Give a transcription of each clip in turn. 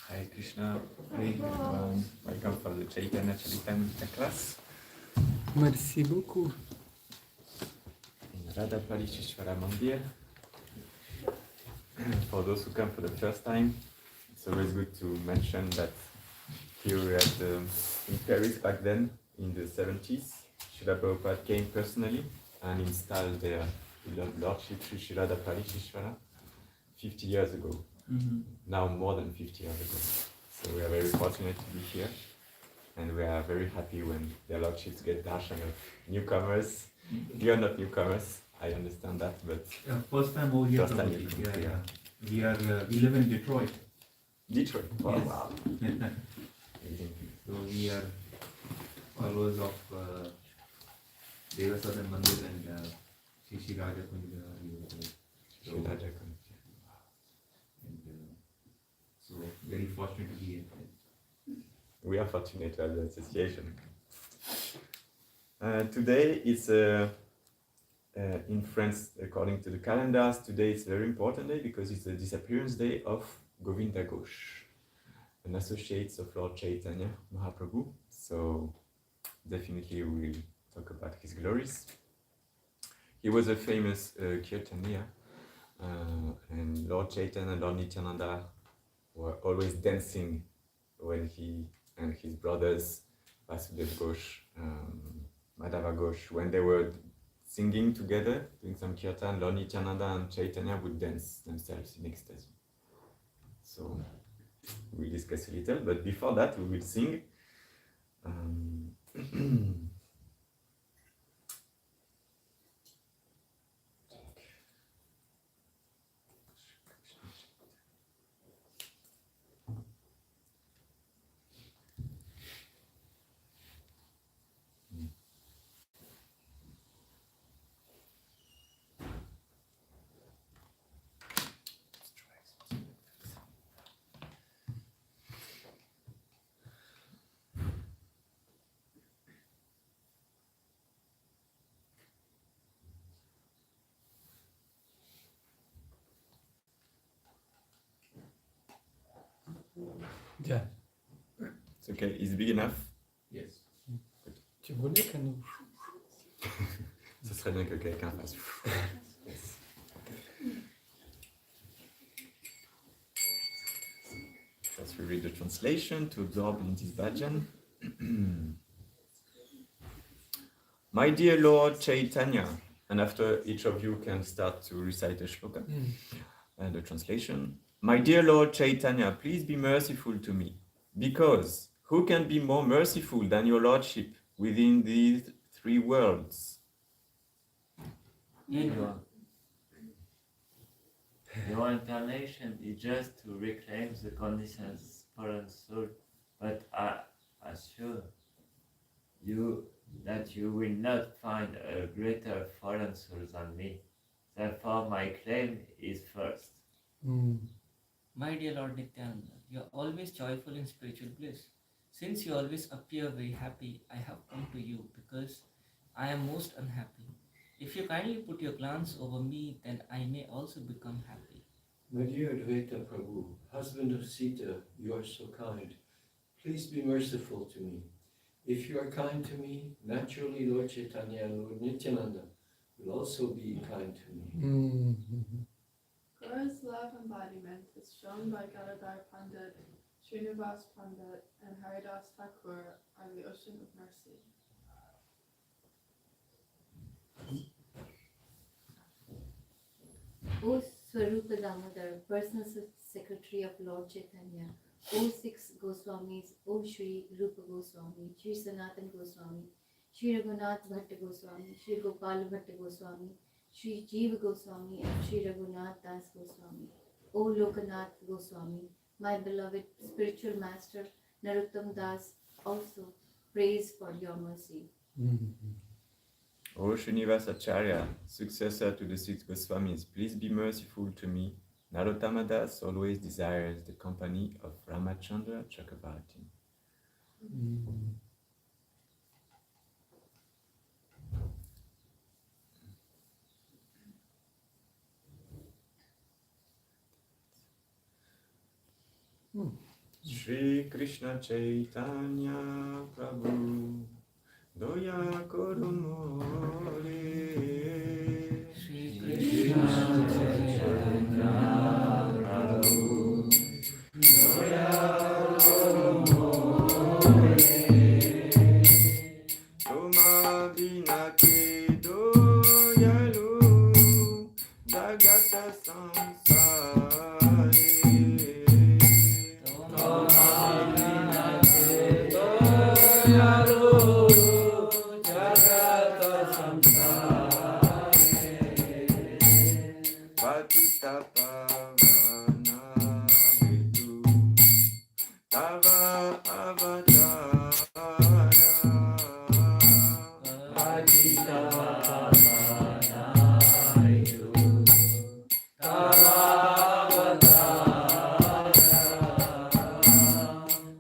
Hare Krishna, Hare welcome for the Chaitanya Charitamrita class. Merci beaucoup. In Radha Parishishvara Mandir. For those who come for the first time, it's always good to mention that here in Paris back then, in the 70s, Srila Prabhupada came personally and installed their beloved Lordship Sri Radha Parishishvara 50 years ago. Mm-hmm. Now more than 50 years ago. So we are very fortunate to be here, and we are very happy when their Lordships get darshan of newcomers. We are not newcomers, I understand that, but first time over here. First time yeah. We live in Detroit. Detroit. Wow. Yes. Wow. So we are followers of Devasadan Mandir and Shri Raja Kunja. So very fortunate to be here. We are fortunate to have the association. Today is in France, according to the calendars, today is a very important day because it's the disappearance day of Govinda Ghosh, an associate of Lord Chaitanya Mahaprabhu. So definitely we will talk about his glories. He was a famous Kirtaniya, and Lord Chaitanya and Lord Nityananda were always dancing when he and his brothers, Vasudev Ghosh, Madhava Ghosh, when they were singing together, doing some kirtan, Lord Nityananda and Chaitanya would dance themselves in ecstasy. So we'll discuss a little, but before that we will sing. Yeah. It's okay, it's big enough. Yes. Tu voulais que nous... Ce serait bien que quelqu'un fasse. First we read the translation to absorb in this bhajan. My dear Lord Chaitanya, and after each of you can start to recite the shloka and the translation. My dear Lord Chaitanya, please be merciful to me, because who can be more merciful than your Lordship within these three worlds? Your incarnation is just to reclaim the conditions foreign soul, but I assure you that you will not find a greater foreign soul than me. Therefore, my claim is first. My dear Lord Nityananda, you are always joyful in spiritual bliss. Since you always appear very happy, I have come to you because I am most unhappy. If you kindly put your glance over me, then I may also become happy. My dear Advaita Prabhu, husband of Sita, you are so kind. Please be merciful to me. If you are kind to me, naturally Lord Chaitanya and Lord Nityananda will also be kind to me. Gaura's love embodiment is shown by Gadadhar Pandit, Srinivas Pandit, and Haridas Thakur are the ocean of mercy. O Swarupa Damodar, personal secretary of Lord Chaitanya, O six Goswamis, O Shri Rupa Goswami, Shri Sanatan Goswami, Shri Raghunath Bhatta Goswami, Shri Gopal Bhatta Goswami, Shri Jiva Goswami, and Shri Raghunath Das Goswami, O Lokanath Goswami, my beloved spiritual master Narottam Das, also praise for your mercy. O Srinivas Acharya, successor to the six Goswamis, please be merciful to me. Narottama Das always desires the company of Ramachandra Chakravarti. Shri Krishna Chaitanya Prabhu Doya Korumore Shri Krishna Chaitanya Prabhu Doya Toma Vina Ke Doyalu Jagata Samsare Patita Pavana Hetu Tava Avatara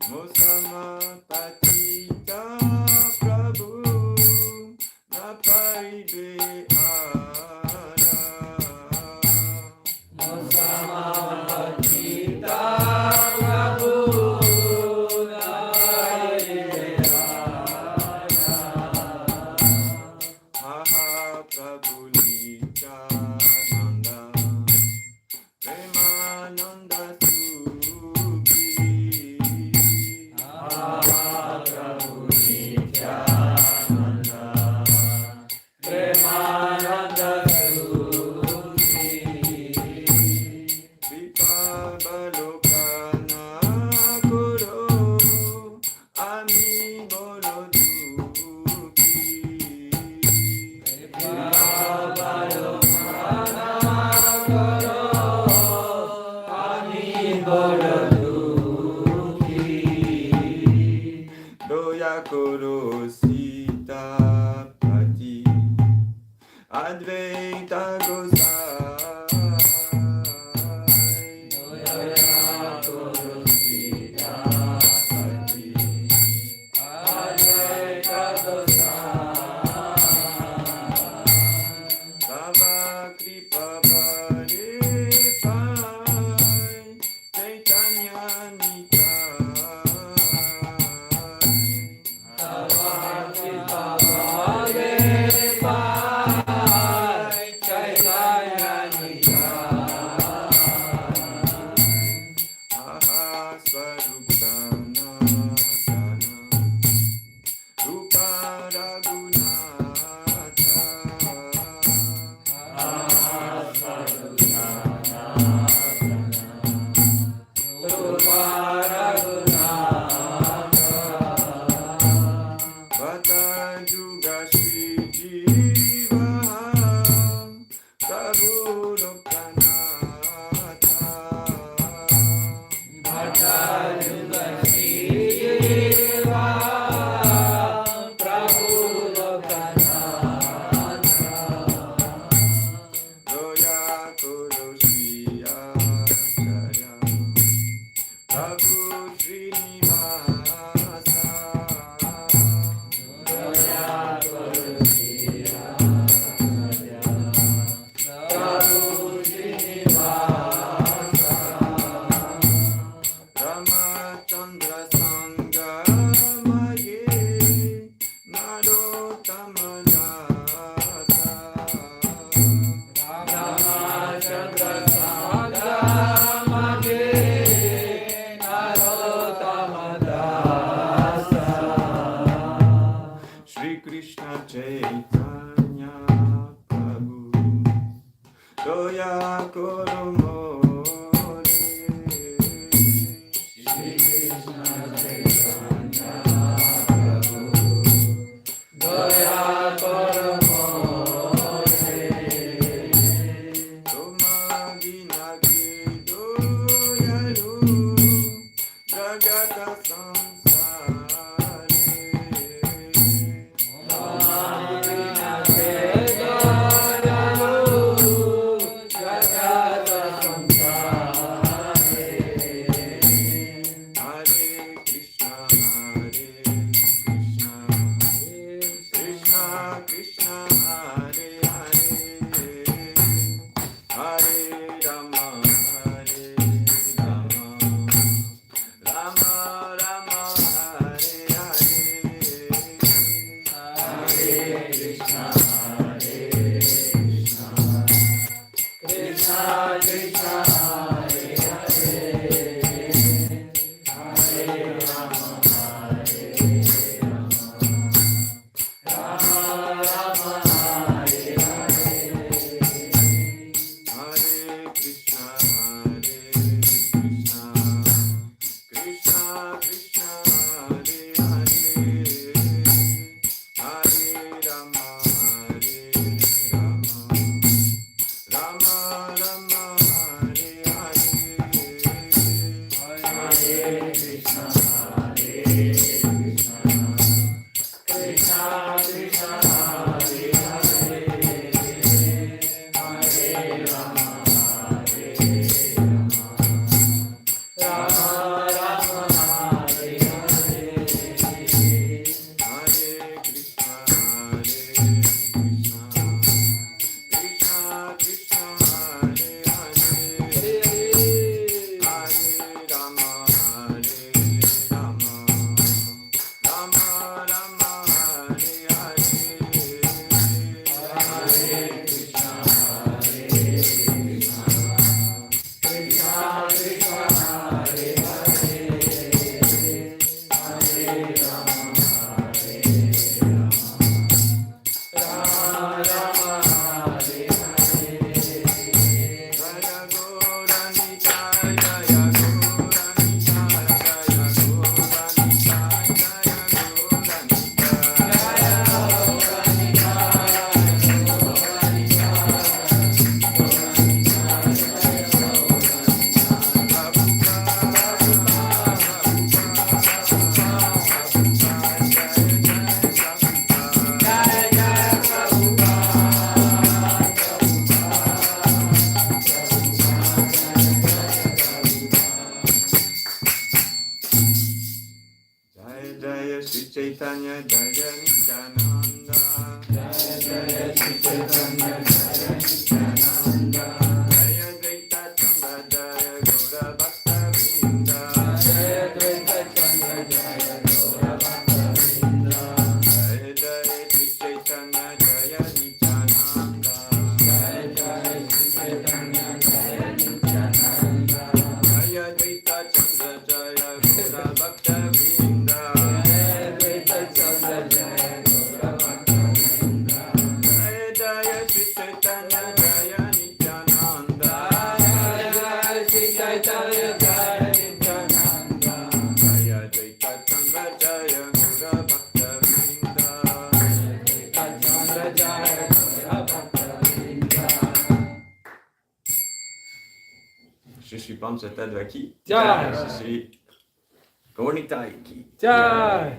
Musama Patita Prabhu Naparibe Ara Maha Prabhu Nityananda Premananda Suki Vipa Balokana Guru Ami Bolo Duki Doya Koro Sita Pati Advaita Gosai Doya Koro Sita Pati Advaita Gosai Baba Kripa Bhare Pai Chaitanya Nitai Mahaswarupana Rupa Vata Juga Shri Jiva Prabhu Lokanatha Doya Koro Shri Acharya Prabhu Srinivasa Ramachandra Sangha Maye Narottama Dasa Shri Krishna Chaitanya Prabhu Doya Koromore Shri Krishna Chaitanya Prabhu Doya Koromore Toma Vina Ke Doyalu Jagata Samsare Hare Krishna Krishna Krishna Hare Hare Hare Rama Rama Chaitanya Jaya Nityananda. Jaya Jaya Shri Chaitanya Jaya Nityananda. Jaya Dvaita Chandra Jaya Gaura Bhakta Vrinda. Jaya Dvaita Chandra Jaya Gaura Bhakta Vrinda. Jaya Jaya Shri Chaitanya Jaya Nityananda. Jaya Jaya Shri Chaitanya Jaya Nityananda. Jaya Dvaita Chandra Jaya Gaura Bhakta Vrinda. Shri Panchatattva ki Jai. Shri Gaurnitai ki Jai.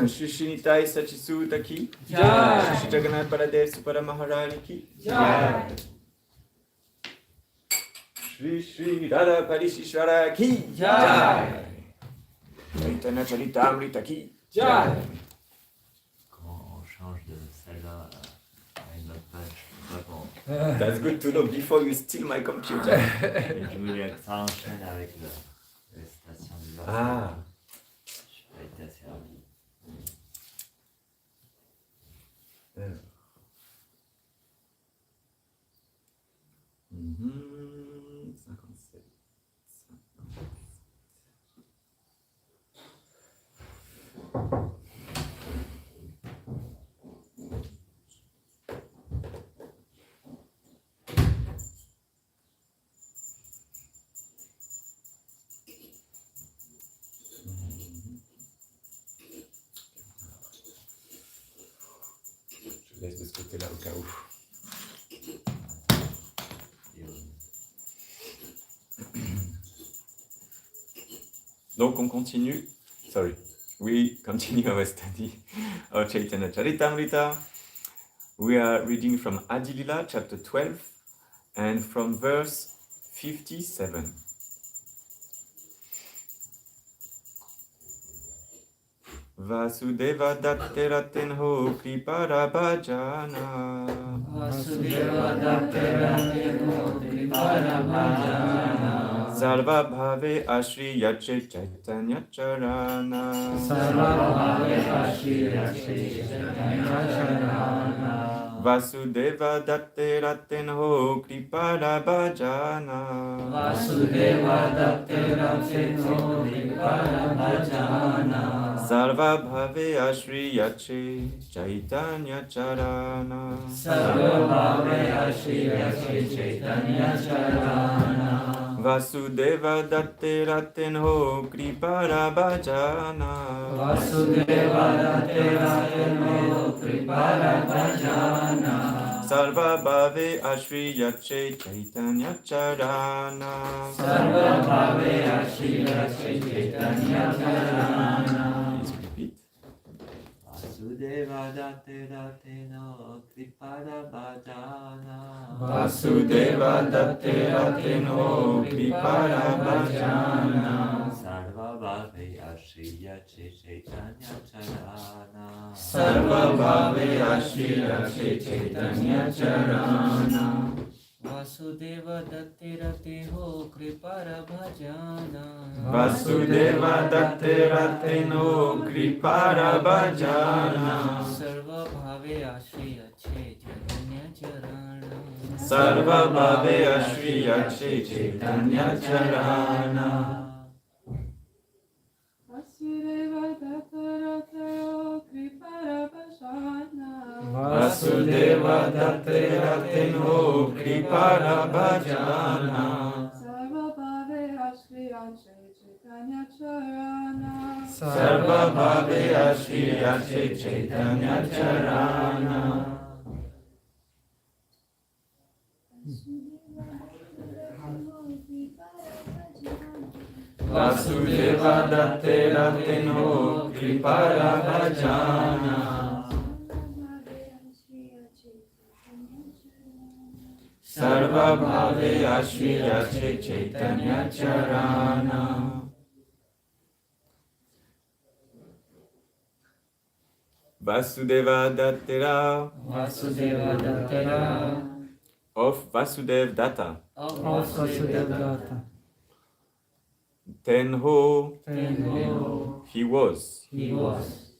Shri Nitai Sachisuta ki Jai. Shri Jagannath Baladev Supara Maharani ki Jai. Shri Shri Radha Parishishvara ki Jai. Chaitanya Charitamrita ki Jai. Quand on change de celle-là à une autre page, je sais pas comment. That's good to know before you steal my computer. Et je voulais que ça enchaîne avec la station du Var. Ah, Je n'ai pas été assez rapide. mhm, 57. Je laisse de ce côté-là au cas où. Donc on continue. Sorry. We continue our study of Chaitanya Charitamrita. We are reading from Adilila chapter 12 and from verse 57. Vasudeva Datteratenho Kriparabhajana. Vasudeva Datteratenho Kriparabhajana. Sarva Bhave Ashri Yache Chaitanya Charana. Sarva Bhave Ashri Yache Chaitanya Charana. Vasudeva Datteratenho Kriparabhajana. Vasudeva Datteratenho Kriparabhajana. Sarva Bhave Ashri Yache Chaitanya Charana. Sarva Bhave Ashri Yache Chaitanya Charana. Vasudeva Datteratenho Kriparabhajana. Vasudeva Datteratenho Kriparabhajana. Sarva bhave ashriya chaitanya charana. Sarva bhave ashriya chaitanya charana. Please repeat. Vasudeva date no kripada bhajana. Vasudeva datterateno kripara bhajana. Sarva bhave ashriya chaitanya charana. Sarva bhave ashriya chaitanya charana. Vasudeva datterateno kripara bhajana. Vasudeva datterateno kripara bhajana. Sarva bhave ashriya chaitanya charana. Sarva bhave ashriya chaitanya charana. Vasudeva datterateno kripara bhajana. Vasudeva datterateno kripara bhajana. Sarva bhave ashriya chaitanya charana. Sarva bhave ashriya chaitanya charana. Vasudeva datterateno kripara bhajana. Sarva bhave ashriya chaitanya charana. Vasudeva dattera Vasudeva dattera of Vasudev Datta. Of Vasudeva datta. Tenho Tenho he was. he was.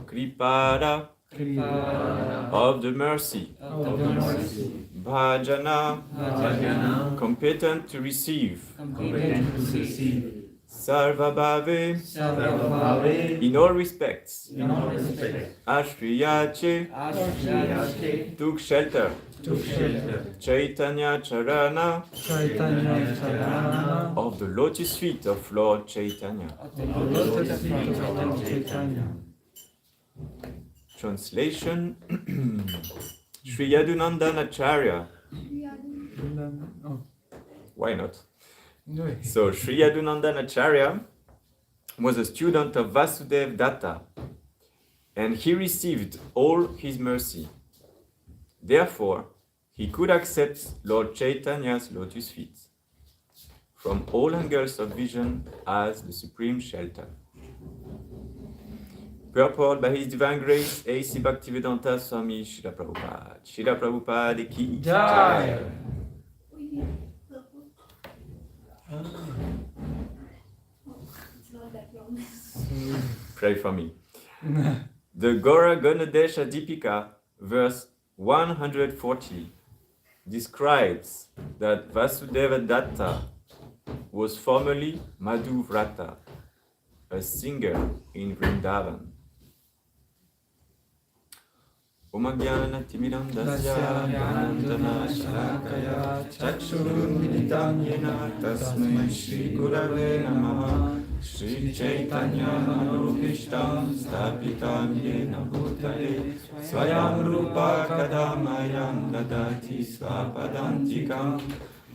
Kripara Kripara of the mercy. of the mercy. Bhajana Bhajana competent to receive. competent to receive. Sarva bhave Sarva bhave in all respects. in all respects. Ashriyache Ashriya took shelter. took shelter. Chaitanya Charana Chaitanya charana. of the lotus feet of Lord Chaitanya. Of the lotus feet of Lord Chaitanya. Translation Sri Yadunandanacharya. Oh, Why not? no. So Sri Yadunandanacharya was a student of Vasudev Datta and he received all his mercy. Therefore, he could accept Lord Chaitanya's lotus feet from all angles of vision as the supreme shelter. Purport by His Divine Grace, A.C. Bhaktivedanta Swami Srila Prabhupada. Srila Prabhupada ki Jai. Pray for me. The Gora Ganadesha Dipika, verse 140, describes that Vasudeva Datta was formerly Madhu Vrata, a singer in Vrindavan. Omagyan Timiram Dasya Yanandana Shalakaya Chakshurun Militam Yena Tasmai Shri Gurave Namaha Shri Chaitanya Manubhishtam Stapitam Yena Bhutale Swayam Rupa Kadamayam Dadati Svapadantikam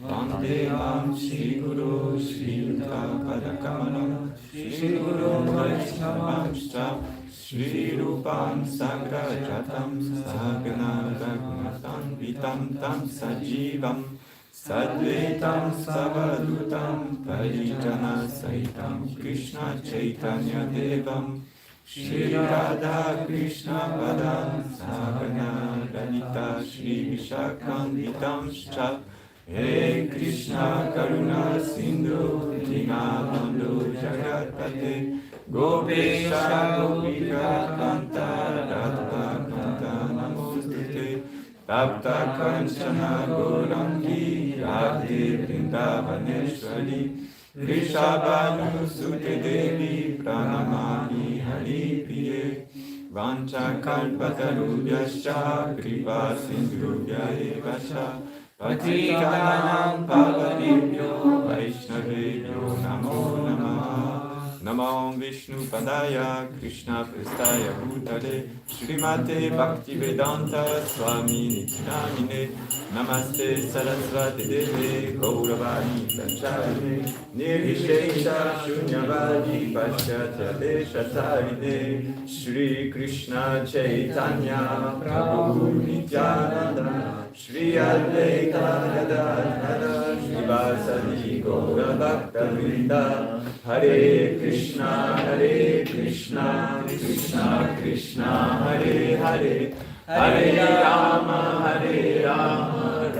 Vande Mam Shri Guru Shri Yuta Padakamalam Shri Guru Vaishnavamscha Shri Rupam Sagrajatam Sagana Raghunatam Vitam Tam Sajivam Sadvetam Savadutam Parijana Saitam Krishna Chaitanya Devam Shri Radha Krishna Padam Sagana Lalita Shri Vishakam Vitam He Krishna Karuna Sindhu Dinabandhu Jagatpate Gopesha Gopika Kanta Radha Kanta Namostute Tapta Kanchana Gaurangi Radhe Vrindavaneshwari Vrishabhanu Sute Devi Pranamami Hari Priye Vancha Kalpatarubhyascha Kripa Sindhubhya Evascha Patitanam Pavanebhyo Vaishnavebhyo Namo Namaha Namo Vishnu Padaya Krishna Prestaya Bhutale Srimate Bhaktivedanta Swami Nityanamine Namaste Sarasvati Deve Gauravani Pracharine Nirvishesha Shunyavadi Paschatya Deshatarine Shri Krishna Chaitanya Prabhu Nityananda Shri Advaita Gadadhara Shri Gaura Bhakta Vrinda Hare Krishna Krishna Krishna Hare Hare Hare Rama Rama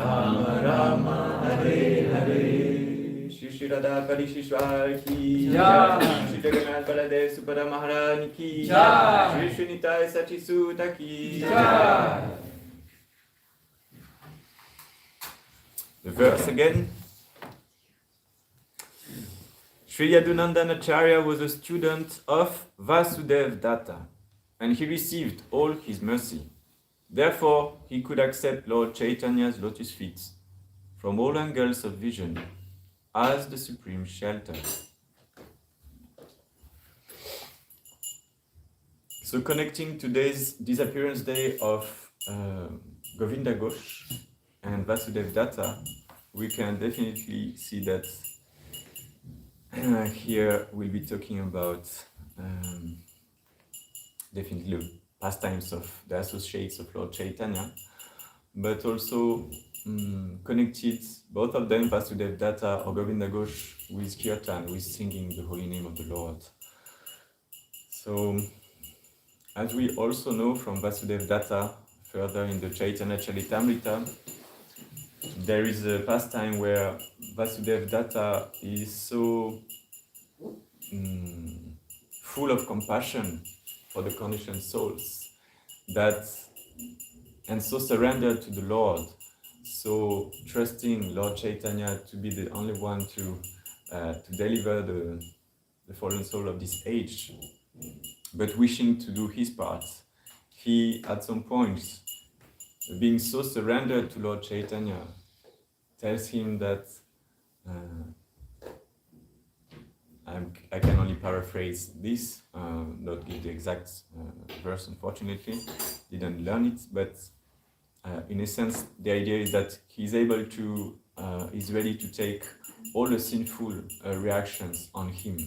Rama Hare Hare Shri Radha Parishishwar ki Jai Shri Jagannath Baladev Subhadra Maharani ki Jai Shri Shrinitai Sachisuta ki Jai. The verse again. Sri Yadunandan Acharya was a student of Vasudev Datta, and he received all his mercy. Therefore, he could accept Lord Chaitanya's lotus feet from all angles of vision as the supreme shelter. So connecting today's disappearance day of Govinda Ghosh and Vasudev Datta, we can definitely see that here we'll be talking about definitely pastimes of the associates of Lord Chaitanya, but also connected, both of them, Vasudev Datta or Govinda Ghosh, with Kirtan, with singing the holy name of the Lord. So, as we also know from Vasudev Datta, further in the Chaitanya Charitamrita, there is a pastime where Vasudev Datta is so full of compassion for the conditioned souls that, and so surrendered to the Lord, so trusting Lord Chaitanya to be the only one to deliver the fallen soul of this age, but wishing to do his part. He, at some point, being so surrendered to Lord Chaitanya, tells him that, I can only paraphrase this, not give the exact verse, unfortunately, didn't learn it, but in a sense, the idea is that he's able to, is ready to take all the sinful reactions on him,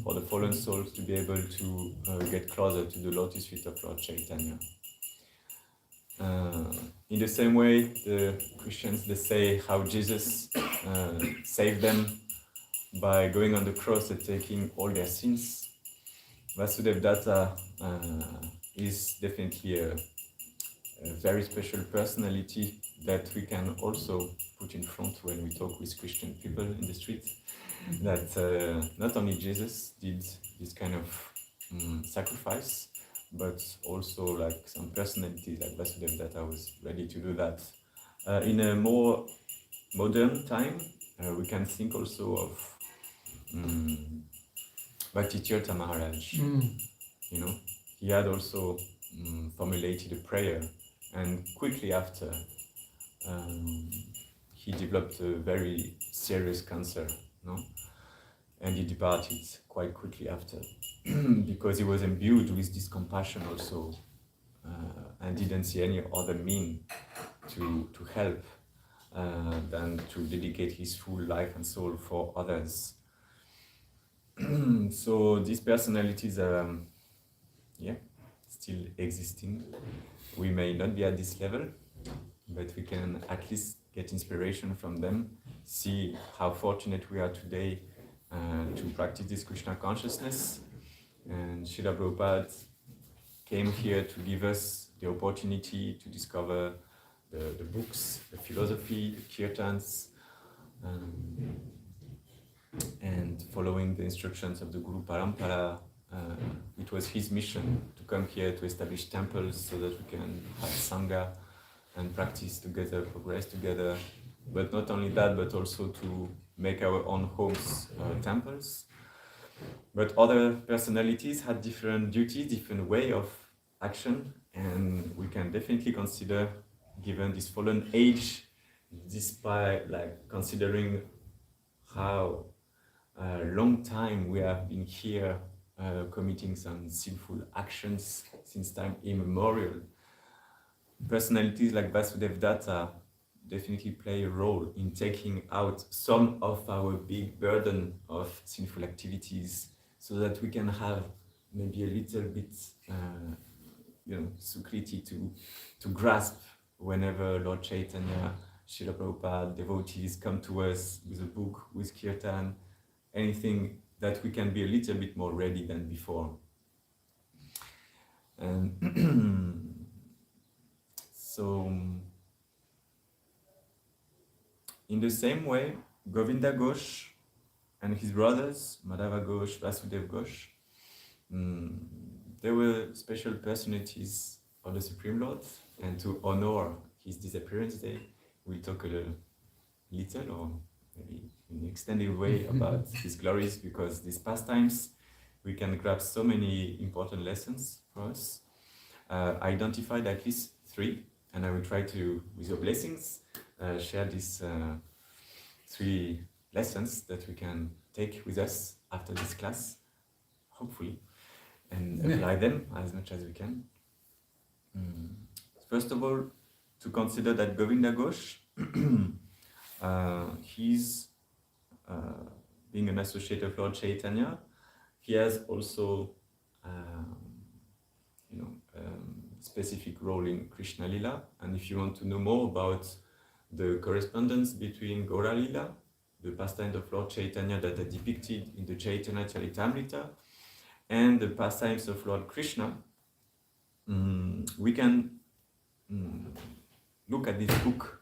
for the fallen souls to be able to get closer to the lotus feet of Lord Chaitanya. In the same way, the Christians, they say how Jesus saved them by going on the cross and taking all their sins. Vasudev Datta is definitely a very special personality that we can also put in front when we talk with Christian people in the street, that not only Jesus did this kind of sacrifice, but also like some personality like Vasudev Datta was ready to do that. In a more modern time, we can think also of Bhakti Tirtha Maharaj. You know, he had also formulated a prayer, and quickly after, he developed a very serious cancer, no? And he departed quite quickly after, because he was imbued with this compassion also, and didn't see any other mean to help than to dedicate his full life and soul for others. So these personalities are, still existing. We may not be at this level, but we can at least get inspiration from them, see how fortunate we are today to practice this Krishna consciousness. And Srila Prabhupada came here to give us the opportunity to discover the books, the philosophy, the kirtans, and following the instructions of the Guru Parampara. It was his mission to come here to establish temples so that we can have Sangha and practice together, progress together. But not only that, but also to make our own homes temples. But other personalities had different duties, different way of action, and we can definitely consider, given this fallen age, despite considering how long time we have been here committing some sinful actions since time immemorial. Personalities like Vasudev Datta definitely play a role in taking out some of our big burden of sinful activities so that we can have maybe a little bit sukriti to grasp whenever Lord Chaitanya, Srila Prabhupada, devotees come to us with a book, with kirtan, anything that we can be a little bit more ready than before. And so, in the same way, Govinda Ghosh and his brothers, Madhava Ghosh, Vasudev Ghosh, they were special personalities of the Supreme Lord, and to honor his disappearance day, we'll talk a little or maybe in an extended way about his glories, because these pastimes we can grab so many important lessons for us. I identified at least 3, and I will try to, with your blessings, share these 3 lessons that we can take with us after this class, hopefully, and apply them as much as we can. First of all, to consider that Govinda Ghosh, he's being an associate of Lord Chaitanya. He has also specific role in Krishna Lila, and if you want to know more about the correspondence between Gaura Lila, the pastime of Lord Chaitanya that are depicted in the Chaitanya Charitamrita, and the pastimes of Lord Krishna, we can look at this book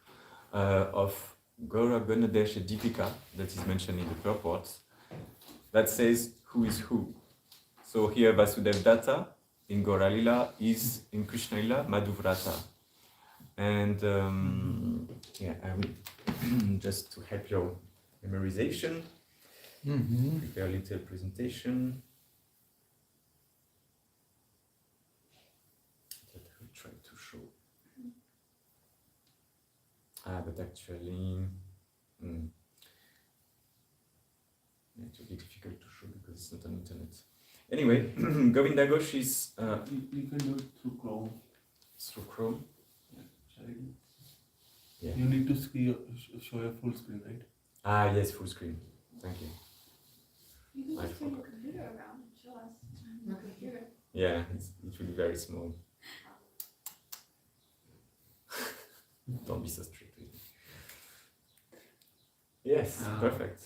of Gaura Ganadesha Deepika that is mentioned in the purport that says who is who. So here Vasudev Datta in Gaura Lila is in Krishna Lila Madhuvrata. And I will just to help your memorization, prepare a little presentation that I will try to show. But actually, it will be difficult to show because it's not on internet. Anyway, Govinda Ghosh is... you can do it through Chrome. Through Chrome? Shall I do? Yeah. You need to show your full screen, right? Yes, full screen. Thank you. You can I just turn your forgot. computer around and show us your computer. Yeah, it will be very small. Don't be so strict with me. Yes, perfect.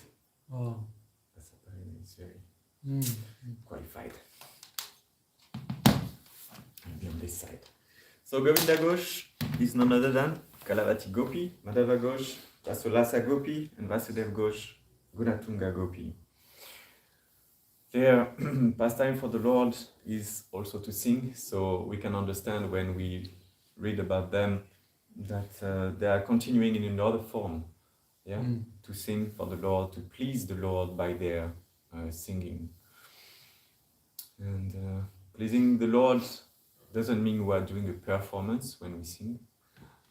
Oh. That's it's very Mm. qualified. Maybe on this side. So Govinda Ghosh is none other than Kalavati Gopi, Madhava Ghosh, Vasulasa Gopi, and Vasudev Ghosh, Gunatunga Gopi. Their pastime for the Lord is also to sing, so we can understand when we read about them that they are continuing in another form, to sing for the Lord, to please the Lord by their singing. And pleasing the Lord doesn't mean we are doing a performance when we sing,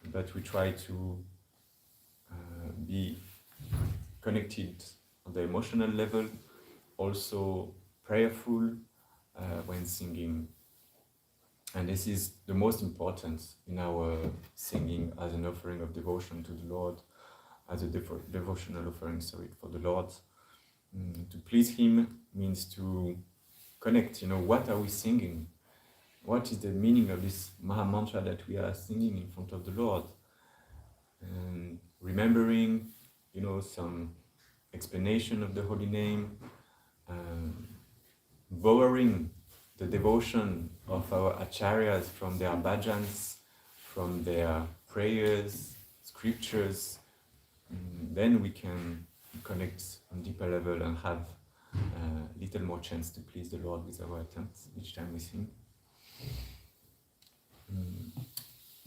but we try to be connected on the emotional level, also prayerful when singing. And this is the most important in our singing as an offering of devotion to the Lord, as a devotional offering, for the Lord. To please Him means to connect, what are we singing? What is the meaning of this Maha Mantra that we are singing in front of the Lord? And remembering, some explanation of the holy name, borrowing the devotion of our acharyas from their bhajans, from their prayers, scriptures, then we can connect on deeper level and have a little more chance to please the Lord with our attempts each time we sing.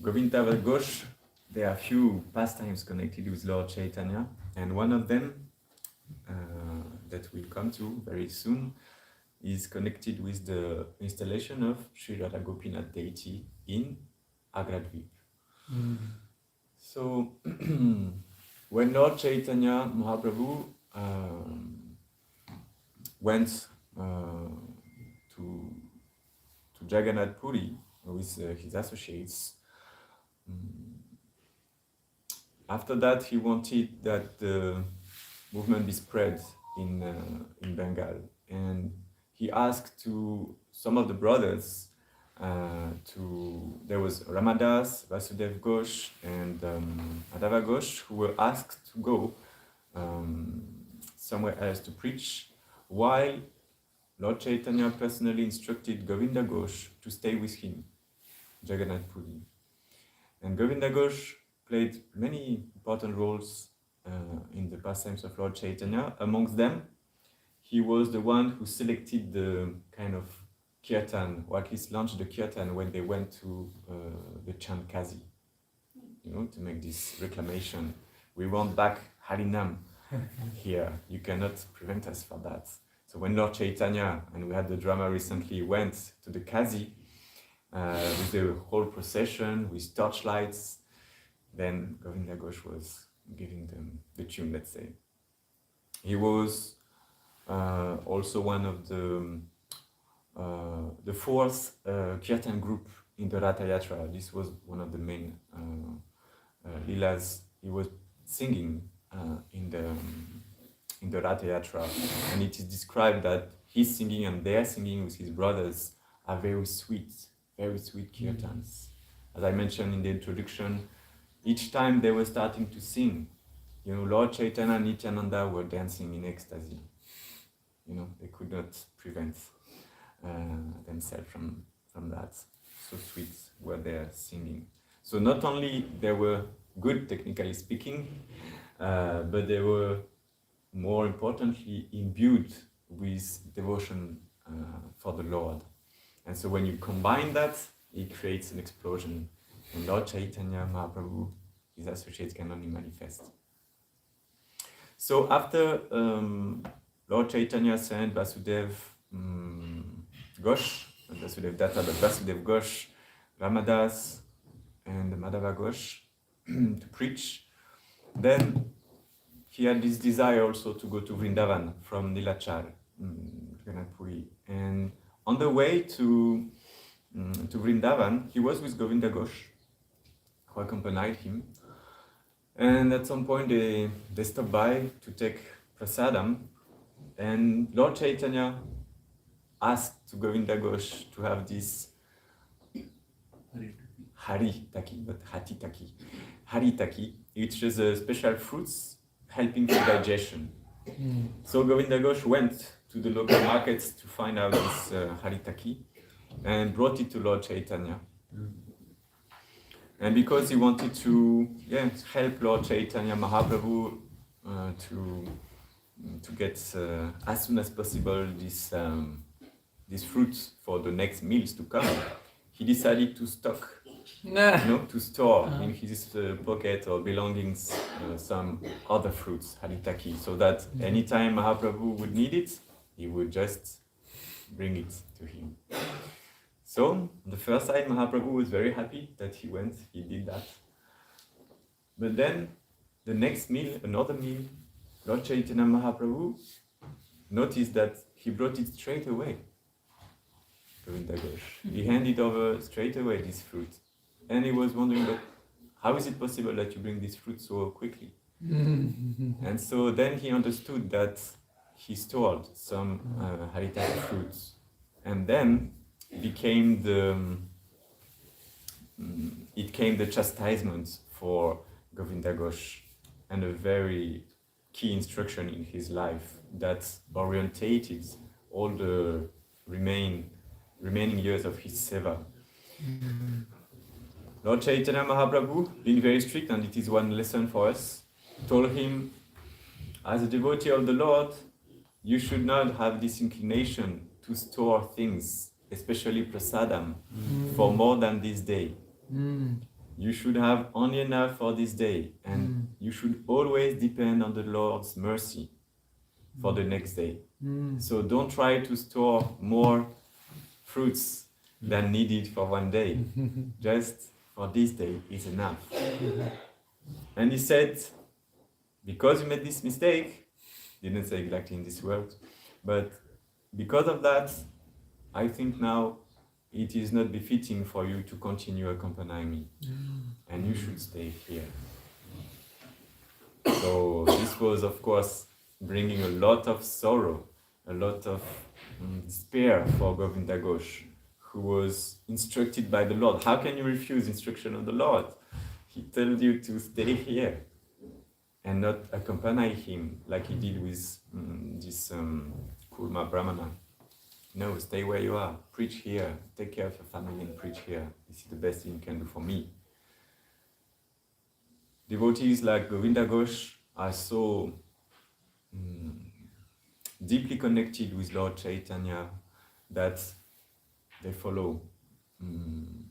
Govinda Ghosh, there are a few pastimes connected with Lord Chaitanya, and one of them that we'll come to very soon is connected with the installation of Sri Radha Gopinath deity in Agradvip. So, when Lord Chaitanya Mahaprabhu went to Jagannath Puri with his associates. After that, he wanted that the movement be spread in Bengal, and he asked to some of the brothers there was Ramadas, Vasudev Ghosh, and Madhava Ghosh, who were asked to go somewhere else to preach, while Lord Chaitanya personally instructed Govinda Ghosh to stay with him, Jagannath Puri. And Govinda Ghosh played many important roles in the pastimes of Lord Chaitanya. Amongst them, he was the one who selected the kind of kirtan, or at least launched the kirtan when they went to the chant Kazi, to make this reclamation. We want back Harinam here. You cannot prevent us from that. So when Lord Chaitanya, and we had the drama recently, went to the Kazi with the whole procession, with torchlights, then Govinda Ghosh was giving them the tune, let's say. He was also one of the fourth kirtan group in the Ratha Yatra. This was one of the main lilas. He was singing in the Ratha Yatra, and it is described that his singing and their singing with his brothers are very sweet kirtans. As I mentioned in the introduction, each time they were starting to sing, Lord Chaitanya and Nityananda were dancing in ecstasy. They could not prevent themselves from that. So sweet were their singing. So not only they were good, technically speaking, but they were more importantly imbued with devotion for the Lord. And so when you combine that, it creates an explosion. And Lord Chaitanya Mahaprabhu, his associates can only manifest. So after Lord Chaitanya sent Vasudev Ghosh, not Vasudev Datta, but Vasudev Ghosh, Ramadas, and Madhava Ghosh to preach, then he had this desire also to go to Vrindavan from Nilachal, Jagannath Puri. And on the way to Vrindavan, he was with Govinda Ghosh, who accompanied him. And at some point they stopped by to take prasadam, and Lord Chaitanya asked to Govinda Ghosh to have this Haritaki, not Hatitaki, Haritaki, which is a special fruits helping for digestion. So Govinda Ghosh went to the local markets to find out this Haritaki and brought it to Lord Chaitanya. And because he wanted to help Lord Chaitanya Mahaprabhu to get as soon as possible this fruit for the next meals to come, he decided to stock, to store in his pocket or belongings some other fruits, haritaki, so that anytime Mahaprabhu would need it, he would just bring it to him. So, the first time Mahaprabhu was very happy that he did that. But then, the next meal, another meal, Lord Chaitanya Mahaprabhu noticed that he brought it straight away. Govinda Ghosh. He handed over straight away this fruit. And he was wondering, but how is it possible that you bring this fruit so quickly? And so then he understood that he stored some haritaki fruits. And then it came the chastisement for Govinda Ghosh, and a very key instruction in his life that orientated all the remaining years of his seva. Lord Chaitanya Mahaprabhu, being very strict, and it is one lesson for us, told him, as a devotee of the Lord, you should not have this inclination to store things, especially prasadam, for more than this day. You should have only enough for this day, and you should always depend on the Lord's mercy for the next day. So don't try to store more fruits than needed for one day. Just for this day is enough. And he said, because you made this mistake, didn't say exactly in this word, but because of that, I think now it is not befitting for you to continue accompanying me, and you should stay here. So this was, of course, bringing a lot of sorrow, a lot of despair for Govinda Ghosh, who was instructed by the Lord. How can you refuse instruction of the Lord? He told you to stay here and not accompany him like he did with this Kurma Brahmana. No, stay where you are, preach here, take care of your family and preach here. This is the best thing you can do for me. Devotees like Govinda Ghosh are so deeply connected with Lord Chaitanya that they follow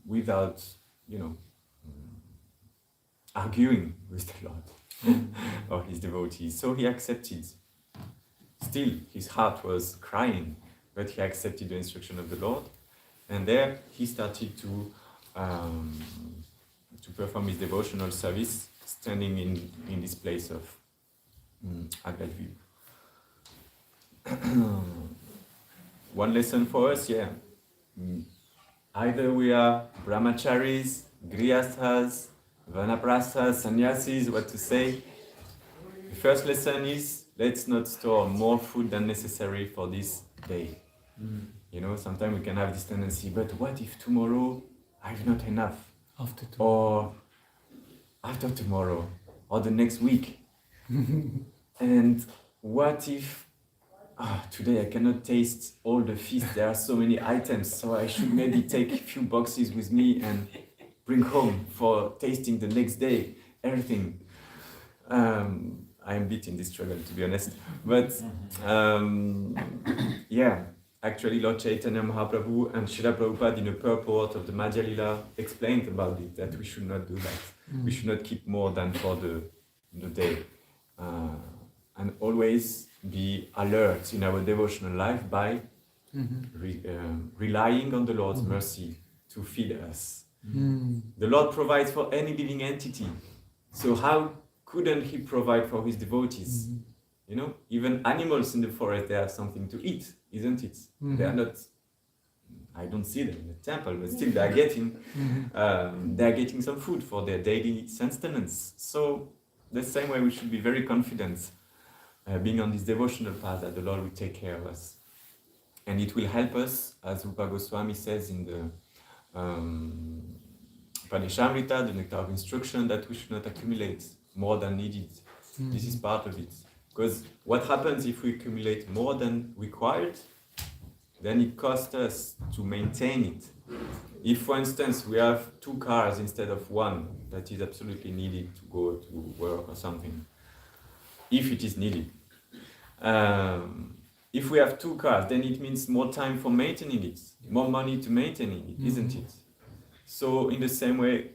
without, arguing with the Lord or his devotees. So he accepted. Still, his heart was crying, but he accepted the instruction of the Lord, and there he started to perform his devotional service, standing in this place of Agradvi. One lesson for us, either we are brahmacharis, grihasthas, vanaprasthas, sannyasis, what to say. The first lesson is, let's not store more food than necessary for this day. Sometimes we can have this tendency, but what if tomorrow I have not enough? Or after tomorrow, or the next week. And what if today I cannot taste all the feast, there are so many items, so I should maybe take a few boxes with me and bring home for tasting the next day, everything. I'm a bit in this struggle, to be honest. But actually Lord Chaitanya Mahaprabhu and Srila Prabhupada in a purport of the Madhya Lila explained about it, that we should not do that. We should not keep more than for the day. And always be alert in our devotional life by relying on the Lord's mercy to feed us. The Lord provides for any living entity. So how couldn't he provide for his devotees? Even animals in the forest, they have something to eat, isn't it? They are not, I don't see them in the temple, but still they are getting some food for their daily sustenance. So the same way we should be very confident being on this devotional path that the Lord will take care of us. And it will help us, as Rupa Goswami says in the Upanishadamrita, the Nectar of Instruction, that we should not accumulate more than needed. This is part of it. Because what happens if we accumulate more than required? Then it costs us to maintain it. If, for instance, we have 2 cars instead of 1, that is absolutely needed to go to work or something, if it is needed. If we have 2 cars, then it means more time for maintaining it, more money to maintaining it, isn't it? So in the same way,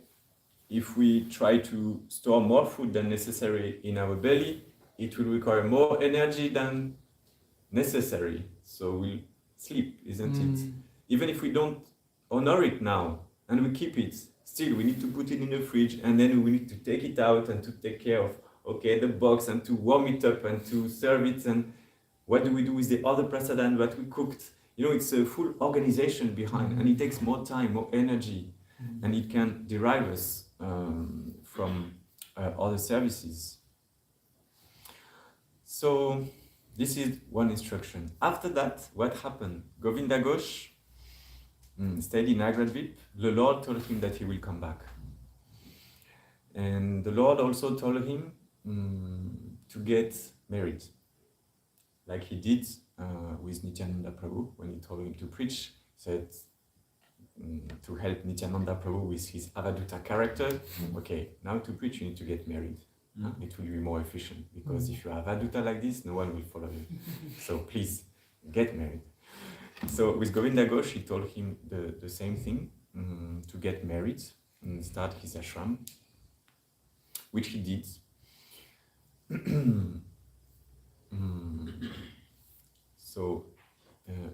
if we try to store more food than necessary in our belly, it will require more energy than necessary. So we'll sleep, isn't it? Even if we don't honor it now and we keep it, still we need to put it in the fridge, and then we need to take it out and to take care of the box and to warm it up and to serve it. And what do we do with the other prasadam that we cooked? It's a full organization behind, and it takes more time, more energy, and it can derive us from other services. So this is one instruction. After that, what happened? Govinda Ghosh stayed in Agradvip. The Lord told him that he will come back. And the Lord also told him to get married, like he did with Nityananda Prabhu when he told him to preach. He said to help Nityananda Prabhu with his Avaduta character, okay, now to preach you need to get married. It will be more efficient, because if you have Avaduta like this, no one will follow you. So please, get married. So with Govinda Ghosh, he told him the same thing, to get married and start his ashram, which he did. So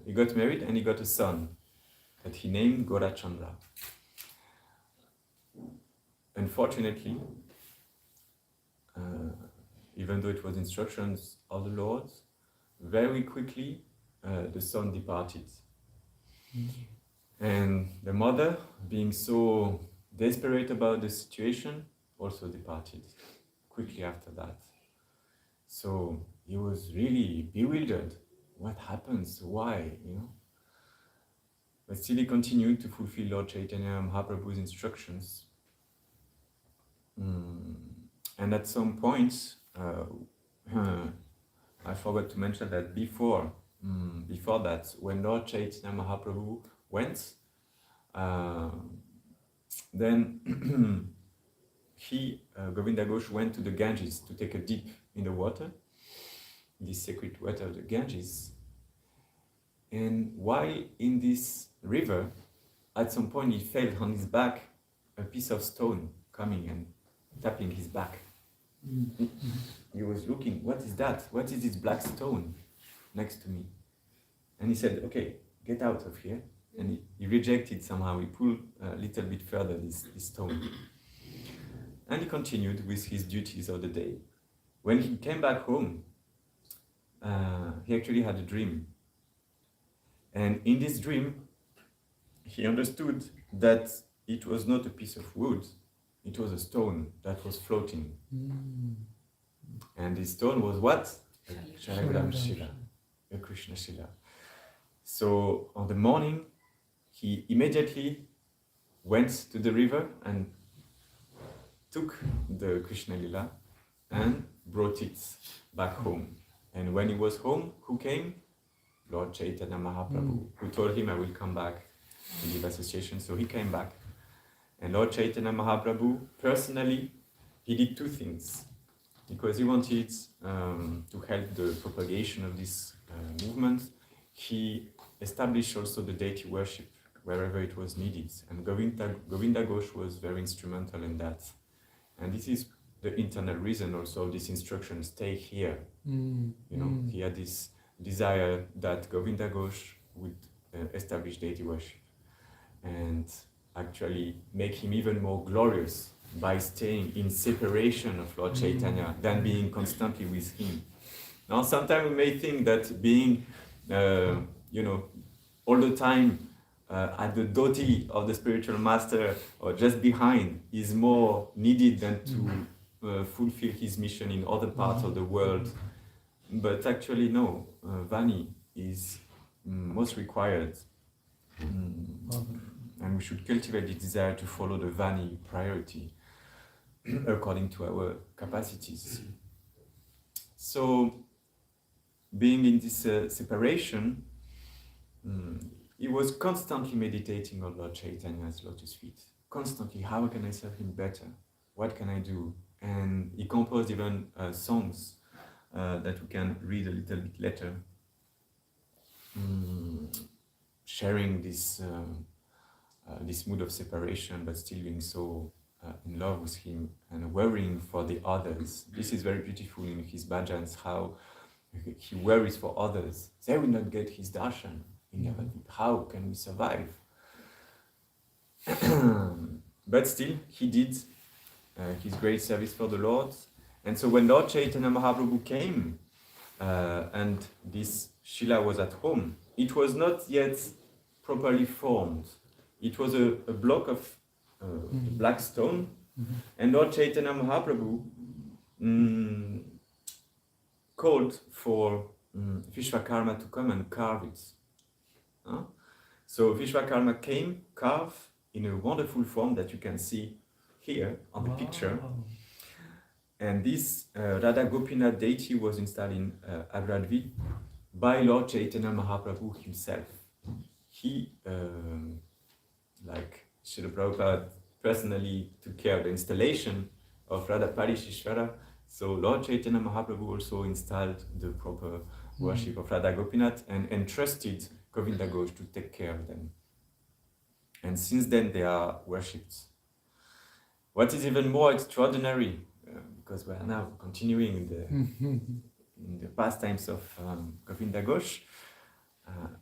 he got married and he got a son that he named Gorachandra. Unfortunately, even though it was instructions of the Lord, very quickly the son departed. And the mother, being so desperate about the situation, also departed quickly after that. So he was really bewildered. What happens? Why? You know? But still he continued to fulfill Lord Chaitanya Mahaprabhu's instructions. And at some point, I forgot to mention that before that, when Lord Chaitanya Mahaprabhu went, then Govinda Ghosh went to the Ganges to take a dip in the water, this sacred water of the Ganges. And while in this river, at some point he felt on his back a piece of stone coming and tapping his back. He was looking, what is that? What is this black stone next to me? And he said, okay, get out of here. And he rejected somehow, he pulled a little bit further this stone. And he continued with his duties of the day. When he came back home, he actually had a dream. And in this dream, he understood that it was not a piece of wood, it was a stone that was floating. And this stone was what? A Shalagram Shila, a Krishna Shila. So on the morning, he immediately went to the river and took the Krishna Lila and brought it back home. And when he was home, who came? Lord Chaitanya Mahaprabhu, who told him, I will come back to give association. So he came back. And Lord Chaitanya Mahaprabhu, personally, he did two things. Because he wanted to help the propagation of this movement, he established also the deity worship wherever it was needed. And Govinda Ghosh was very instrumental in that. And this is the internal reason also of this instruction, stay here. He had this desire that Govinda Ghosh would establish deity worship and actually make him even more glorious by staying in separation of Lord Chaitanya than being constantly with him. Now, sometimes we may think that being, all the time at the dhoti of the spiritual master or just behind is more needed than to fulfill his mission in other parts of the world. But actually, no, Vani is most required. And we should cultivate the desire to follow the Vani priority according to our capacities. So, being in this separation, he was constantly meditating on Lord Chaitanya's lotus feet. Constantly, how can I serve him better? What can I do? And he composed even songs that we can read a little bit later, sharing this mood of separation, but still being so in love with him and worrying for the others. This is very beautiful in his bhajans, how he worries for others. They will not get his darshan in Navadvip. How can we survive? But still, he did his great service for the Lord. And so when Lord Chaitanya Mahaprabhu came and this Shila was at home, it was not yet properly formed. It was a block of black stone, and Lord Chaitanya Mahaprabhu called for Vishwakarma to come and carve it. So Vishwakarma came, carved in a wonderful form that you can see here on the picture. And this Radha Gopinath deity was installed in Agradvi by Lord Chaitanya Mahaprabhu himself. He, like Srila Prabhupada, personally took care of the installation of Radha Parishishvara. So Lord Chaitanya Mahaprabhu also installed the proper worship of Radha Gopinath and entrusted Govinda Ghosh to take care of them. And since then they are worshipped. What is even more extraordinary, because we are now continuing in the pastimes of Govinda Ghosh,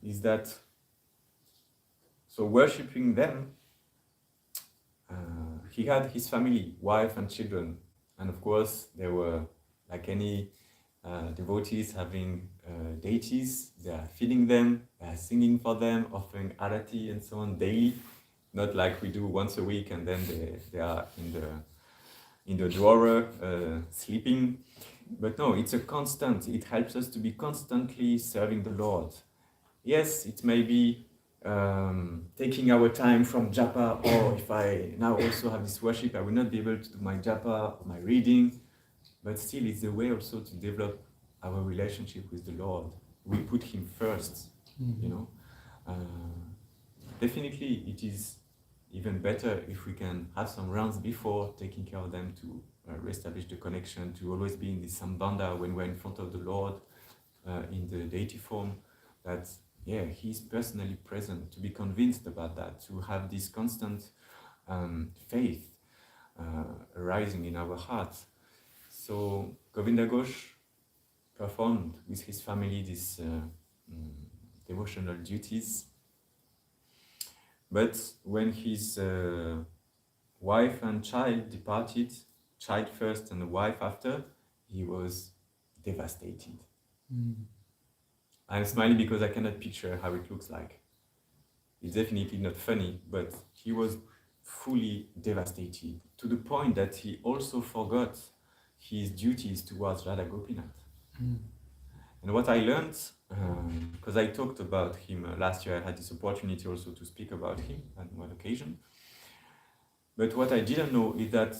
is that so worshipping them, he had his family, wife and children, and of course there were, like any devotees having deities, they are feeding them, they are singing for them, offering arati and so on daily, not like we do once a week and then they are in the drawer sleeping. But no, it's a constant. It helps us to be constantly serving the Lord. Yes, it may be taking our time from japa, or if I now also have this worship, I will not be able to do my japa or my reading. But still, it's a way also to develop our relationship with the Lord. We put Him first, you know. Definitely, it is even better if we can have some rounds before taking care of them to reestablish the connection, to always be in this sambandha when we're in front of the Lord in the deity form, that, yeah, He's personally present, to be convinced about that, to have this constant faith arising in our hearts. So Govinda Ghosh performed with his family these devotional duties. But when his wife and child departed, child first and the wife after, he was devastated. I'm smiling because I cannot picture how it looks like. It's definitely not funny, but he was fully devastated to the point that he also forgot his duties towards Radha Gopinath. And what I learned, because I talked about him last year, I had this opportunity also to speak about him on one occasion. But what I didn't know is that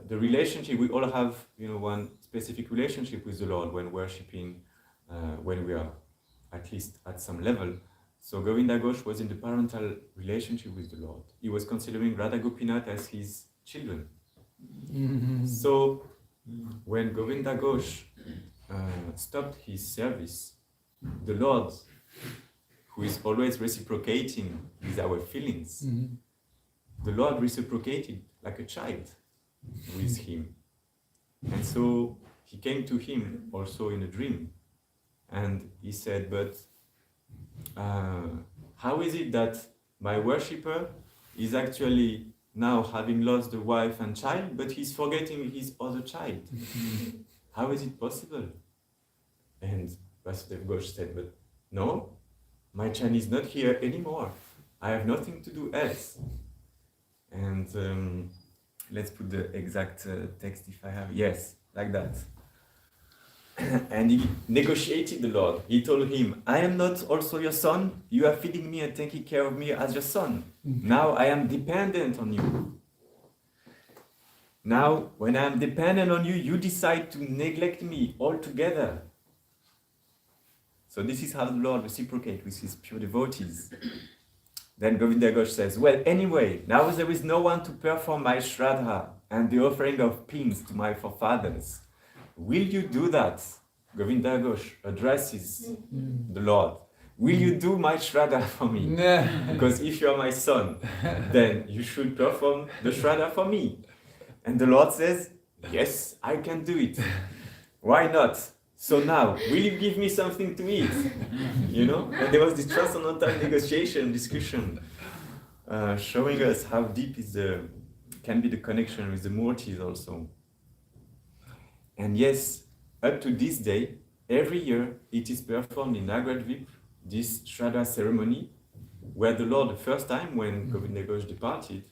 the relationship, we all have, one specific relationship with the Lord when worshipping, when we are at least at some level. So Govinda Ghosh was in the parental relationship with the Lord. He was considering Radha Gopinath as his children. So when Govinda Ghosh stopped his service, the Lord, who is always reciprocating with our feelings, the Lord reciprocated like a child with him. And so he came to him also in a dream. And he said, but how is it that my worshipper is actually now having lost the wife and child, but he's forgetting his other child? How is it possible? And Vasudev Ghosh said, but no, my child is not here anymore. I have nothing to do else. And let's put the exact text if I have. Yes, like that. And he negotiated the Lord. He told him, I am not also your son. You are feeding me and taking care of me as your son. Now I am dependent on you. Now, when I am dependent on you, you decide to neglect me altogether. So this is how the Lord reciprocates with his pure devotees. Then Govinda Ghosh says, well, anyway, now there is no one to perform my Shraddha and the offering of pins to my forefathers. Will you do that? Govinda Ghosh addresses the Lord. Will you do my Shraddha for me? Because if you are my son, then you should perform the Shraddha for me. And the Lord says, yes, I can do it. Why not? So now, will you give me something to eat? And there was this transcendental negotiation, discussion, showing us how deep can be the connection with the Murtis also. And yes, up to this day, every year it is performed in Nagradvip, this Shraddha ceremony, where the Lord, the first time when Govinda Ghosh departed,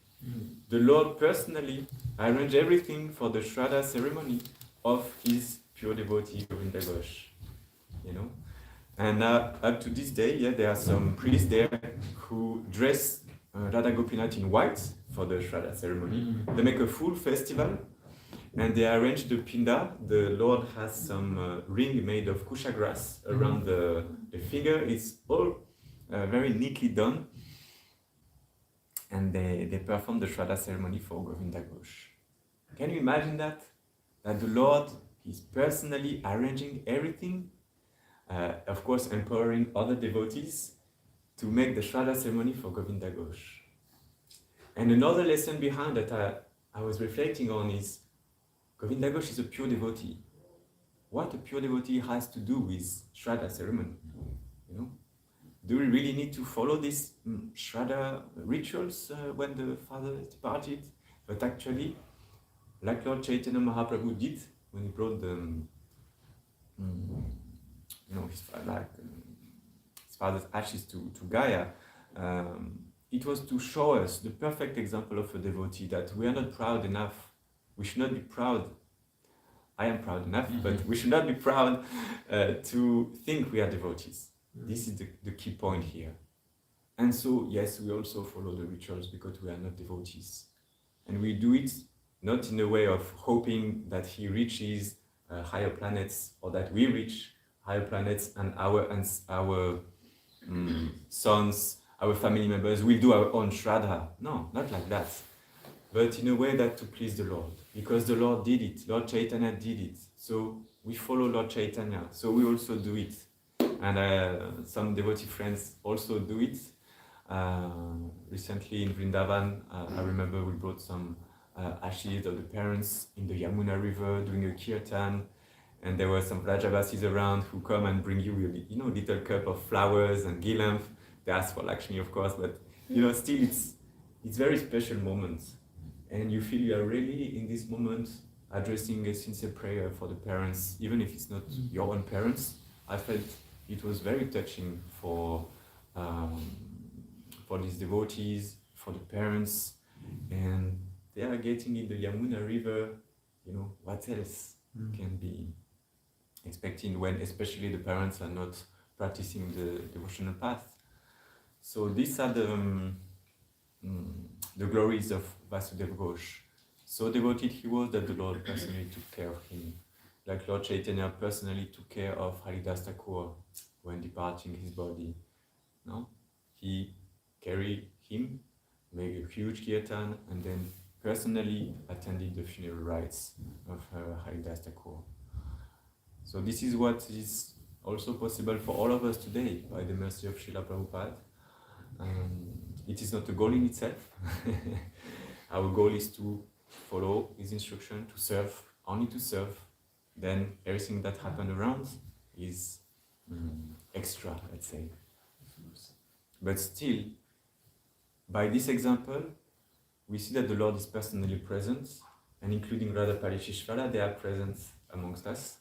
the Lord personally arranged everything for the Shraddha ceremony of his pure devotee Govinda Ghosh. And up to this day, there are some priests there who dress Radha Gopinath in white for the Shraddha ceremony. They make a full festival. And they arrange the pinda. The Lord has some ring made of kusha grass around the finger. It's all very neatly done. And they perform the Shraddha ceremony for Govinda Ghosh. Can you imagine that? That the Lord is personally arranging everything, of course empowering other devotees to make the Shraddha ceremony for Govinda Ghosh. And another lesson behind that I was reflecting on is Govinda Ghosh is a pure devotee. What a pure devotee has to do with Shraddha ceremony, Do we really need to follow these Shraddha rituals when the father departed? But actually, like Lord Chaitanya Mahaprabhu did when he brought his father's ashes to Gaia. It was to show us the perfect example of a devotee, that we are not proud enough. We should not be proud. I am proud enough, but we should not be proud to think we are devotees. This is the key point here. And so, yes, we also follow the rituals because we are not devotees. And we do it not in a way of hoping that he reaches higher planets, or that we reach higher planets and our sons, our family members will do our own Shraddha. No, not like that. But in a way that to please the Lord. Because the Lord did it. Lord Chaitanya did it. So we follow Lord Chaitanya. So we also do it. And some devotee friends also do it. Recently in Vrindavan, I remember we brought some ashes of the parents in the Yamuna River doing a kirtan, and there were some Vrajavasis around who come and bring you a little cup of flowers and gilamp. They ask for Lakshmi, of course, but still it's very special moments, and you feel you are really in this moment addressing a sincere prayer for the parents, even if it's not your own parents. I felt it was very touching for these devotees, for the parents, and they are getting in the Yamuna River. What else can be expecting when especially the parents are not practicing the devotional path? So these are the glories of Vasudeva Ghosh. So devoted he was that the Lord personally took care of him. Like Lord Chaitanya personally took care of Haridas Thakur when departing his body. No? He carried him, made a huge kirtan, and then personally attended the funeral rites of Haridas Thakur. So this is what is also possible for all of us today by the mercy of Srila Prabhupada. It is not a goal in itself. Our goal is to follow his instruction, to serve, only to serve. Then everything that happened around is extra, let's say. But still, by this example, we see that the Lord is personally present, and including Radha Parishishvara, they are present amongst us.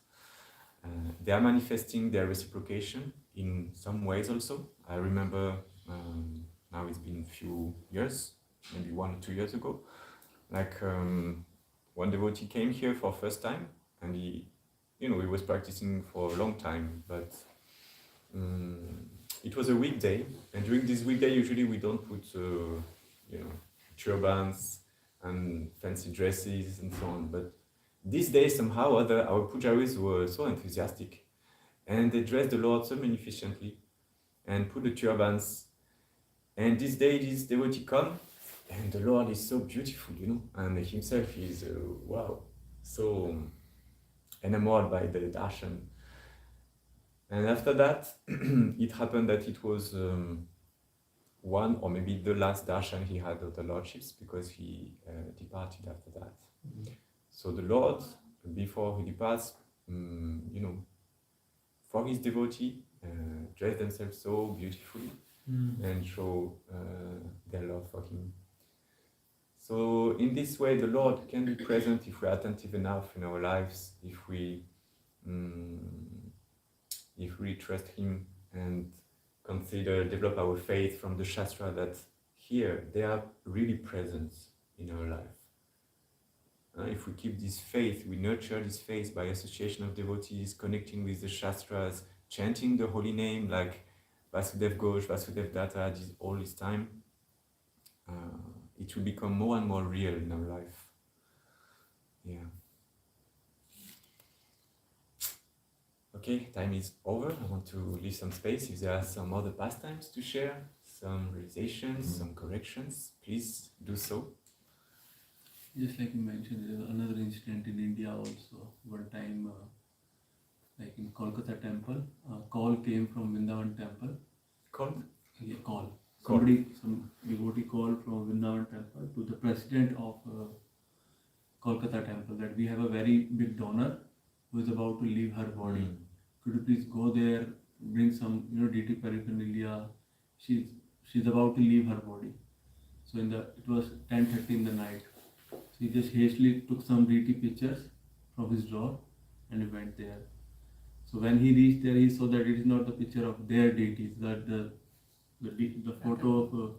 They are manifesting their reciprocation in some ways also. I remember, now it's been a few years, maybe 1 or 2 years ago, one devotee came here for first time, and he was practicing for a long time, but it was a weekday, and during this weekday usually we don't put turbans and fancy dresses and so on, but this day somehow or other our pujaris were so enthusiastic, and they dressed the Lord so magnificently and put the turbans, and this day this devotee come, and the Lord is so beautiful, and himself is wow, so enamored by the darshan. And after that, it happened that it was one or maybe the last darshan he had of the Lordships, because he departed after that. So the Lord, before he departs, for his devotee, dress themselves so beautifully and show their love for him. So in this way, the Lord can be present if we are attentive enough in our lives, if we trust him and develop our faith from the Shastra, that here they are really present in our life. If we keep this faith, we nurture this faith by association of devotees, connecting with the Shastras, chanting the holy name like Vasudev Ghosh, Vasudev Datta, all this time, it will become more and more real in our life. Yeah. Okay, time is over. I want to leave some space. If there are some other pastimes to share, some realizations, some corrections, please do so. Just like you mentioned, there was another incident in India also. One time, like in Kolkata temple, a call came from Vrindavan temple. Called? Yeah, call. Some devotee called from Vrindavan temple to the president of Kolkata temple that we have a very big donor who is about to leave her body. Could you please go there, bring some deity paraphernalia? She's about to leave her body. So it was 10:30 in the night. So he just hastily took some deity pictures from his drawer and he went there. So when he reached there, he saw that it is not the picture of their deities, that the photo of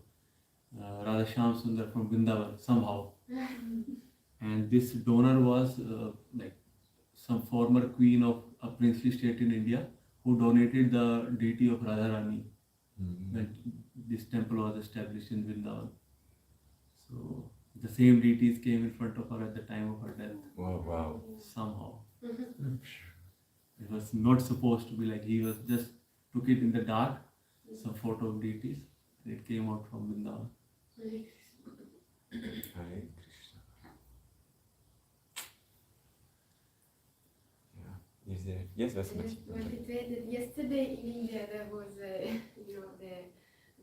Radha Shyam Sundar from Vrindavan somehow. And this donor was like some former queen of a princely state in India who donated the deity of Radharani when this temple was established in Vrindavan. So the same deities came in front of her at the time of her death. Wow. Somehow. It was not supposed to be like he was just took it in the dark, some photo of deities, and it came out from Vrindavan. Hare Krishna. Yeah. Is there? Yes, I Vasmati. just wanted to add that yesterday in India there was,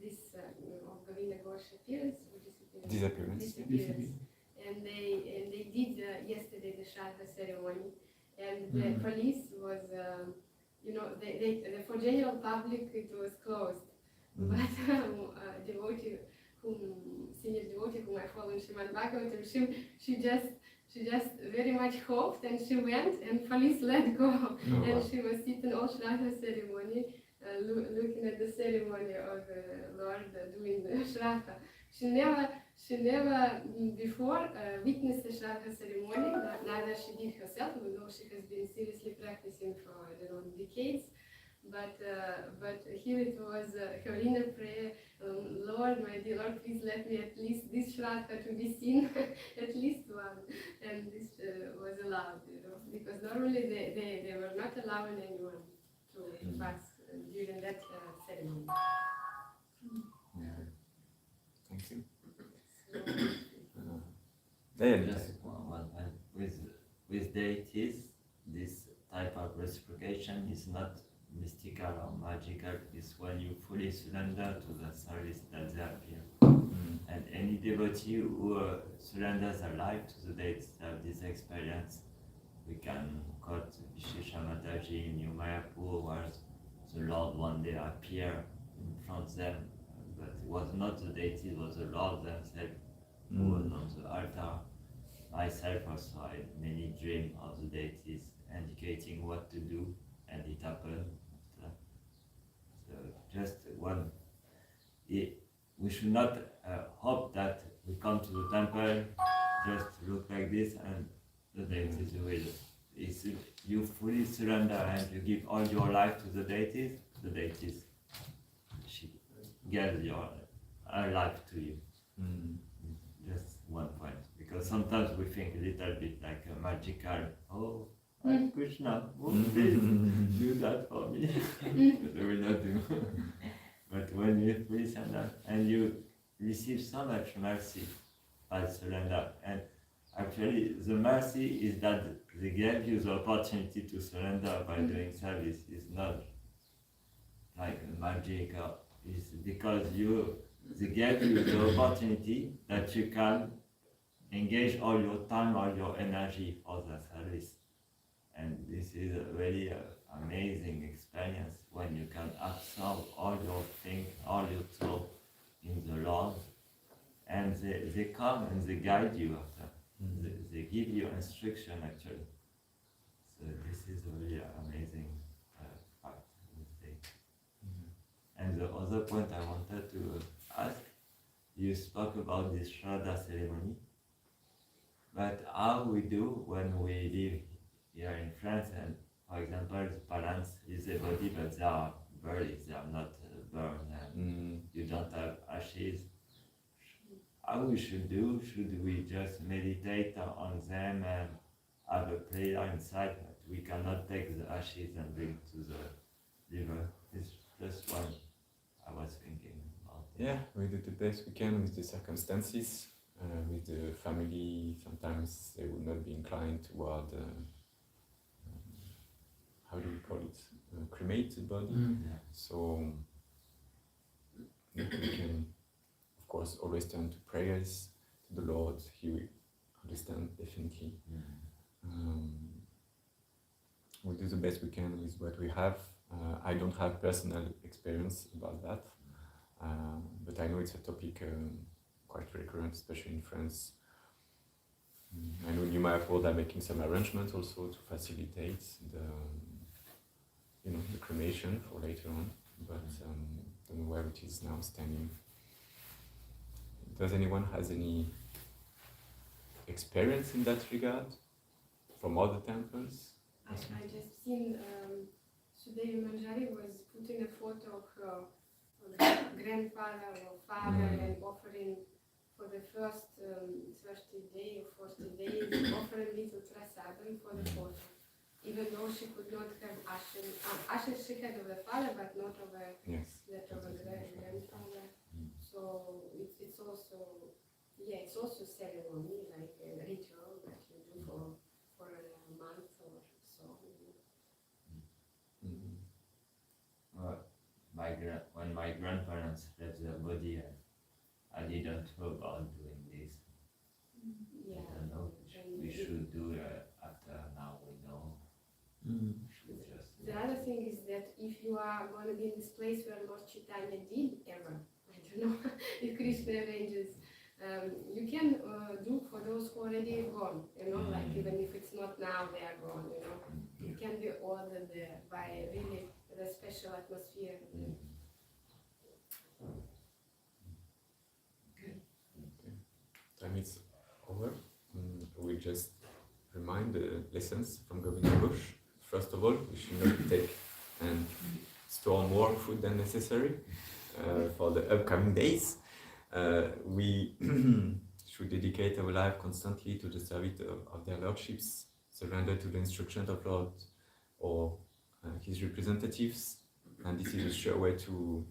this Govinda Ghosh appearance, or Disappearance. and they did yesterday the Shraddha ceremony, and the police was, for general public it was closed, but a devotee, senior devotee whom I follow in Srimad Bhagavatam, she just very much hoped, and she went, and police let go, and she was sitting all Shraddha ceremony, looking at the ceremony of the Lord doing the Shraddha. She never before witnessed the Shraddha ceremony, neither she did herself, even though she has been seriously practicing for decades. But here it was her inner prayer, Lord, my dear Lord, please let me at least this Shraddha to be seen, at least one. And this was allowed, because normally they were not allowing anyone to pass during that ceremony. Thank you. Just one with deities, this type of reciprocation is not mystical or magical. It's when you fully surrender to the service that they appear. And any devotee who surrenders their life to the deities have this experience. We can quote Vishesha Mataji in New Mayapur, where the Lord one day appeared in front of them, but it was not the deity, it was the Lord themselves who was on the altar. Myself also I had many dreams of the deities indicating what to do, and it happened. So just one, we should not hope that we come to the temple, just look like this and the deities will. If you fully surrender and you give all your life to the deities she gives her life to you. Just one point, because sometimes we think a little bit like a magical, Krishna, please do that for me. But they will not do. But when you fully surrender and you receive so much mercy by surrender, and actually the mercy is that they gave you the opportunity to surrender by doing service. It's not like magic, it's because they gave you the opportunity that you can engage all your time, all your energy for the service. And this is a really amazing experience when you can absorb all your things, all your thought in the Lord, and they come and they guide you after. They give you instruction actually. So this is a really amazing fact in this day. And the other point I wanted to ask, you spoke about this Shraddha ceremony, but how we do when we live here in France, and for example the parents use a body but they are buried, they are not burned, and you don't have ashes. How we should do? Should we just meditate on them and have a prayer inside? We cannot take the ashes and bring to the river. It's just one I was thinking about. Yeah, we do the best we can with the circumstances. With the family, sometimes they would not be inclined toward, how do we call it, cremate the body. So we can, of course, always turn to prayers to the Lord. He will understand definitely. We do the best we can with what we have. I don't have personal experience about that, but I know it's a topic quite recurrent, especially in France. I know you might have heard they're making some arrangements also to facilitate the cremation for later on, but don't know where it is now standing. Does anyone has any experience in that regard from other temples? I just seen Sudevi Manjari was putting a photo of her grandfather or father and offering for the first 30 days or 40 days, offering little prasadam for the photo. Even though she could not have ashes she had of the father, but not of a that of a grandfather. So it's also ceremony, like a ritual that you do for a month or so. When my grandparents left their body, I didn't know about doing this. Yeah. I don't know. We should do after now we know. We should just. The other thing is that if you are going to be in this place where Lord Chaitanya did ever, I don't know if Krishna arranges, you can do for those who already gone, like even if it's not now they are gone, You can be ordered there by really the special atmosphere. Time is over. We just remind the lessons from Govinda Ghosh. First of all, we should not take and store more food than necessary for the upcoming days. We should dedicate our life constantly to the service of their lordships, surrender to the instructions of Lord or his representatives, and this is a sure way to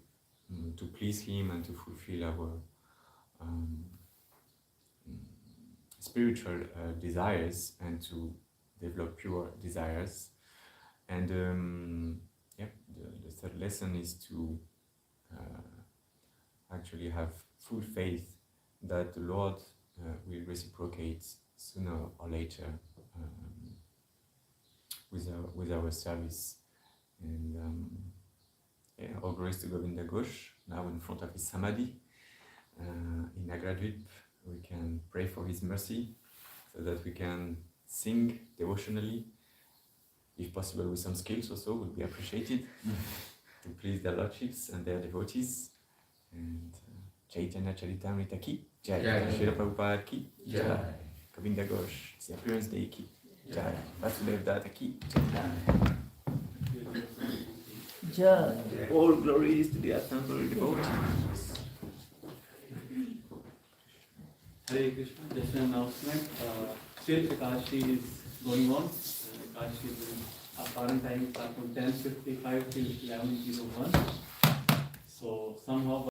please him and to fulfill our spiritual desires and to develop pure desires. And the third lesson is to actually have full faith that the Lord will reciprocate sooner or later with our service. And all glories to Govinda Ghosh, now in front of his Samadhi in Nagradvip. We can pray for his mercy so that we can sing devotionally, if possible with some skills also, would be appreciated, to please their lordships and their devotees. And Chaitanya Charitamrita ki Jai, Srila Prabhupada ki Jai, Govinda Ghosh, the appearance day ki Jai, Vasudev Datta ki Jai. All glories to the assembled devotees. Hare Krishna, just an announcement. Still Ekadashi is going on. Ekadashi is our current time from 10:55 till 11:01. So somehow